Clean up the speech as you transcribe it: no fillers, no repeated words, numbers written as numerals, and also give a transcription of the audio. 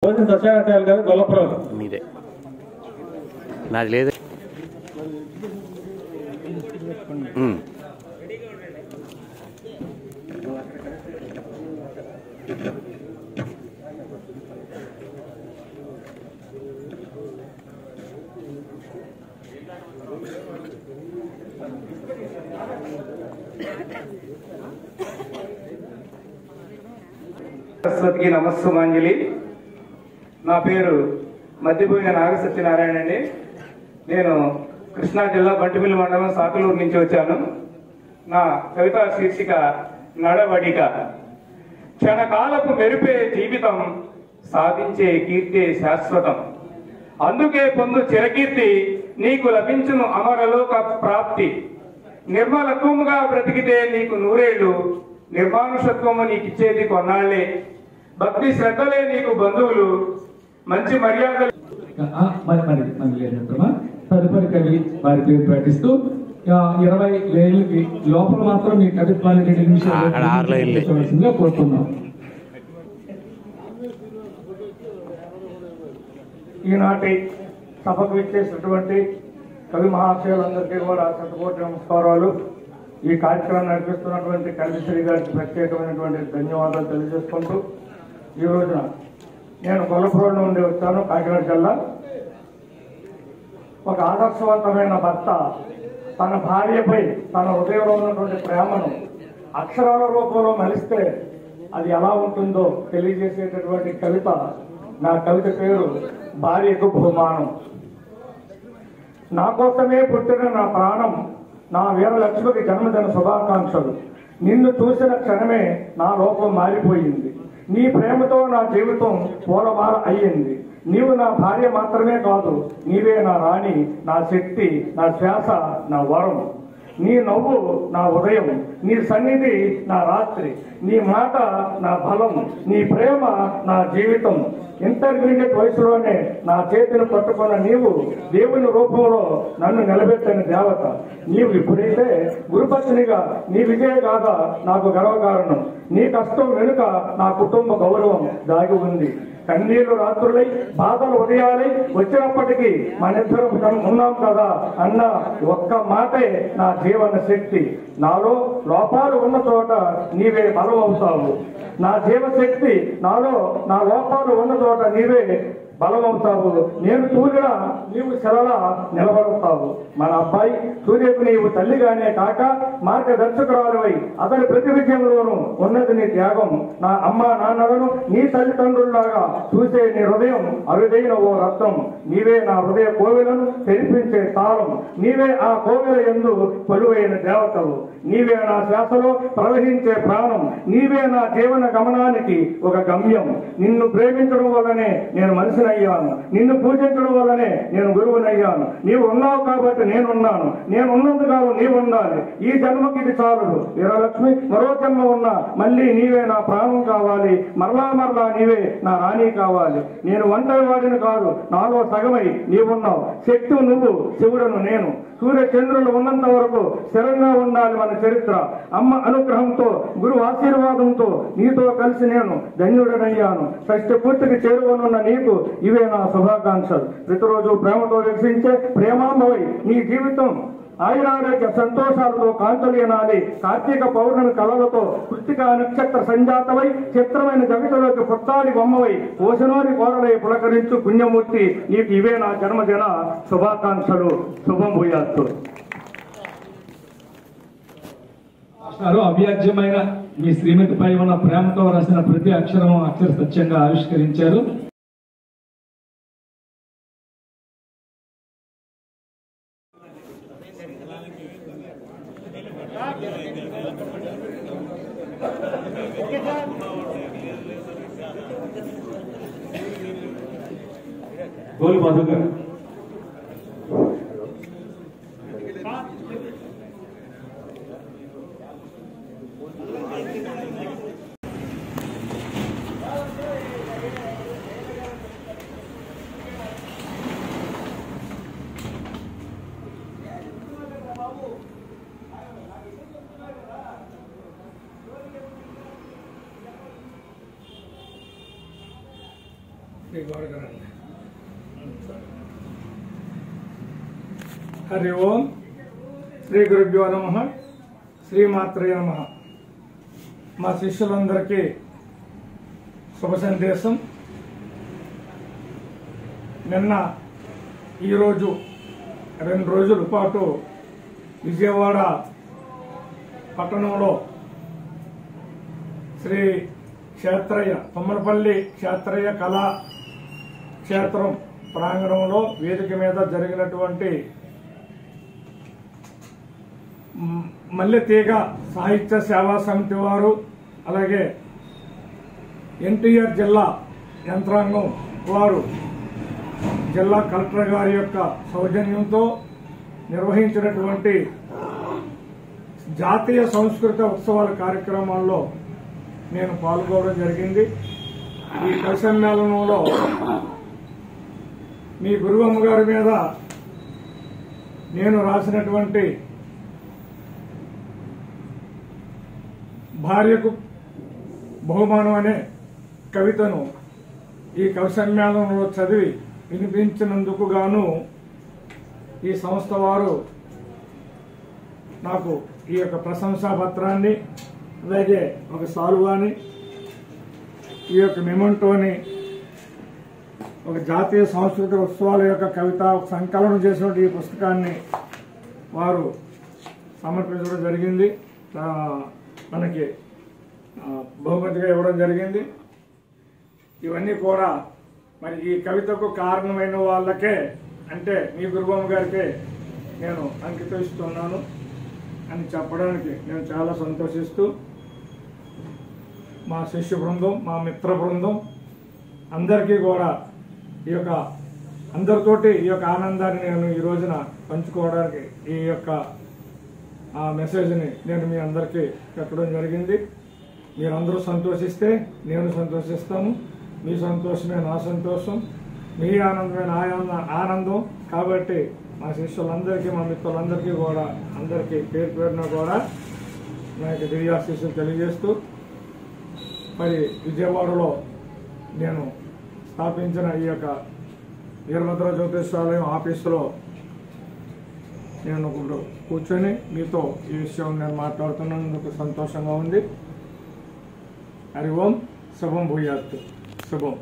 దశావతారాలు గారు గొల్లపురం మీదే నాది లేదు. సరస్వతికి నమస్సుమాంజలి. నా పేరు మధ్యపోయిన నాగసత్యనారాయణ అండి. నేను కృష్ణా జిల్లా బంటిమిల్లి మండలం సాకలూరు నుంచి వచ్చాను. నా కవితా శీర్షిక నడవడిక. క్షణకాలపు మెరిపే జీవితం, సాధించే కీర్తే శాశ్వతం. అందుకే పొందు చిరకీర్తి, నీకు లభించును అమరలోక ప్రాప్తి. నిర్మలత్వముగా బ్రతికితే నీకు నూరేళ్లు, నిర్మానుషత్వము నీకిచ్చేది కొన్నాళ్లే. భక్తి శ్రద్ధలే నీకు బంధువులు, మంచి మర్యాదలు. తదుపరి కవి వారి పేరు ప్రకటిస్తూ 20 లైన్లకి లోపల మాత్రం మీ కవిత్వాన్ని 2 నిమిషాలు కోరుతున్నాం. ఈనాటి సభకు ఇచ్చేసినటువంటి కవి మహాశయులందరికీ కూడా శతకోటి నమస్కారాలు. ఈ కార్యక్రమాన్ని నడిపిస్తున్నటువంటి కవిశ్రీ గారికి ప్రత్యేకమైనటువంటి ధన్యవాదాలు తెలియజేసుకుంటూ, ఈ రోజున నేను గొల్లపురం నుండి వచ్చాను, కాకినాడ జిల్లా. ఒక ఆదర్శవంతమైన భర్త తన భార్యపై తన హృదయంలో ఉన్నటువంటి ప్రేమను అక్షరాల రూపంలో మలిస్తే అది ఎలా ఉంటుందో తెలియజేసేటటువంటి కవిత. నా కవిత పేరు భార్యకు బహుమానం. నా కోసమే పుట్టిన నా ప్రాణం, నా వీరలక్ష్మికి జన్మదిన శుభాకాంక్షలు. నిన్ను చూసిన క్షణమే నా లోపం మారిపోయింది. నీ ప్రేమతో నా జీవితం పూలమాల అయ్యింది. నీవు నా భార్య మాత్రమే కాదు, నీవే నా రాణి, నా శక్తి, నా శ్వాస, నా వరం. నీ నవ్వు నా ఉదయం, నీ సన్నిధి నా రాత్రి, నీ మాట నా బలం, నీ ప్రేమ నా జీవితం. ఇంటర్మీడియట్ వయసులోనే నా చేతిని పట్టుకున్న నీవు దేవుని రూపంలో నన్ను నిలబెట్టిన దేవత. నీవు ఇప్పుడైతే గురుపత్నిగా నీ విజయగాథ నాకు గర్వకారణం. నీ కష్టం వెనుక నా కుటుంబ గౌరవం దాగి ఉంది. కన్నీళ్లు రాత్రులై, బాధలు ఉదయాలై వచ్చినప్పటికీ మనిద్దరం ఉన్నాం కదా అన్న ఒక్క మాటే నా జీవన శక్తి. నాలో లోపాలు ఉన్న చోట నీవే బలం అవుతావు. నా జీవశక్తి నాలో నా లోపాలు ఉన్న చోట నీవే బలమవుతావు. నేను సూర్యుడా, నీవు శిలలా నిలబడతావు. మన అబ్బాయి సూర్యకు నీవు తల్లిగానే కాక మార్గదర్శకురాలువై అతని ప్రతి విజయంలోనూ ఉన్నది నీ త్యాగం. నా అమ్మ నాన్నలను నీ తల్లిదండ్రుల్లాగా చూసే నీ హృదయం అరుదైన ఓ రత్నం. నీవే నా హృదయ కోవెలను తెరిపించే తాళం. నీవే ఆ కోవెల యందు కొలువైన దేవతలు. నీవే నా శ్వాసలో ప్రవహించే ప్రాణం. నీవే నా జీవన గమనానికి ఒక గమ్యం. నిన్ను ప్రేమించడం వల్లనే నేను మనిషిని అయ్యాను. నిన్ను పూజించడం వల్లనే నేను గురువునయ్యాను. నీవు ఉన్నావు కాబట్టి నేనున్నాను. నేను ఉన్నందుకు నీవు ఉండాలి. ఈ జన్మకి ఇది చాలు వీరలక్ష్మి. మరో జన్మ ఉన్నా మళ్ళీ నీవే నా ప్రాణం కావాలి. మరలా మరలా నీవే నా రాణి కావాలి. నేను ఒంటరి వాడిని కాదు, నాలో సగమై నీవున్నావు. శక్తి నువ్వు, శివుడను నేను. సూర్య చంద్రులు ఉన్నంత వరకు స్థిరంగా ఉండాలి మన చరిత్ర. అమ్మ అనుగ్రహంతో, గురువు ఆశీర్వాదంతో నీతో కలిసి నేను ధన్యుడనయ్యాను. షష్ఠ పూర్తికి చేరువనున్న నీకు ఇవే నా శుభాకాంక్షలు. ప్రతిరోజు ప్రేమతో వికసించే ప్రేమాంబవై నీ జీవితం ఆయురారోగ్య సంతోషాలతో కాంతులేనాలి. కార్తీక పౌర్ణమి కళలతో కృత్తిక నక్షత్ర సంజాతమై చిత్రమైన జగతిలోకి పుట్టాలి బొమ్మవై పోషణోని కోరలై పులకరించు పుణ్యమూర్తి. నీకు ఇవే నా జన్మదిన శుభాకాంక్షలు. శుభం భూయాత్తు. అవ్యాజ్యమైన మీ శ్రీమతిపై ఉన్న ప్రేమతో రాసిన ప్రతి అక్షరం అక్షర సత్యంగా ఆవిష్కరించారు. గోలు మధుకర్. హరి ఓం శ్రీ గురుభ్యో నమః శ్రీమాత్రే నమః. మా శిష్యులందరికీ శుభ సందేశం. నిన్న ఈరోజు 2 రోజుల పాటు విజయవాడ పట్టణంలో శ్రీ క్షేత్రయ్య తమ్మలపల్లి క్షేత్రయ్య కళా క్షేత్రం ప్రాంగణంలో వేదిక మీద జరిగినటువంటి మల్లెతీగ సాహిత్య సేవా సమితి వారు, అలాగే ఎన్టీఆర్ జిల్లా యంత్రాంగం వారు జిల్లా కలెక్టర్ గారి యొక్క సౌజన్యంతో నిర్వహించినటువంటి జాతీయ సంస్కృత ఉత్సవాల కార్యక్రమాల్లో నేను పాల్గొనడం జరిగింది. ఈ కవి సమ్మేళనంలో మీ గురువమ్మ గారి మీద నేను రాసినటువంటి భార్యకు బహుమానం అనే కవితను ఈ కవి సమ్మేళనంలో చదివి వినిపించినందుకు గాను ఈ సంస్థ వారు నాకు ఈ యొక్క ప్రశంసా పత్రాన్ని, అలాగే ఒక సాలువాని, ఈ యొక్క మెమంటోని, ఒక జాతీయ సాంస్కృతిక ఉత్సవాల యొక్క కవిత సంకలనం చేసినటువంటి ఈ పుస్తకాన్ని వారు సమర్పించడం జరిగింది. మనకి బహుమతిగా ఇవ్వడం జరిగింది. ఇవన్నీ కూడా మరి ఈ కవితకు కారణమైన వాళ్ళకే, అంటే మీ గురుబొమ్మ గారికే నేను అంకితం ఇస్తున్నాను అని చెప్పడానికి నేను చాలా సంతోషిస్తూ, మా శిష్య బృందం, మా మిత్ర బృందం అందరికీ కూడా ఈ యొక్క అందరితోటి ఈ యొక్క ఆనందాన్ని నేను ఈ రోజున పంచుకోవడానికి ఈ యొక్క మెసేజ్ని నేను మీ అందరికీ పెట్టడం జరిగింది. మీరందరూ సంతోషిస్తే నేను సంతోషిస్తాను, మీ సంతోషమే నా సంతోషం, మీ ఆనందమే నా ఆనందం. కాబట్టి మా శిష్యులందరికీ, మా మిత్రులందరికీ కూడా అందరికీ పేరు పేరున కూడా నాకు దివ్యాశీస్సులు తెలియజేస్తూ, మరి విజయవాడలో నేను స్థాపించిన ఈ యొక్క వీరభద్ర జ్యోతిష్యాలయం ఆఫీసులో నేను ఇప్పుడు కూర్చొని మీతో ఈ విషయం నేను మాట్లాడుతున్నందుకు సంతోషంగా ఉంది. హరి ఓం. శుభం భూయాత్. శుభం.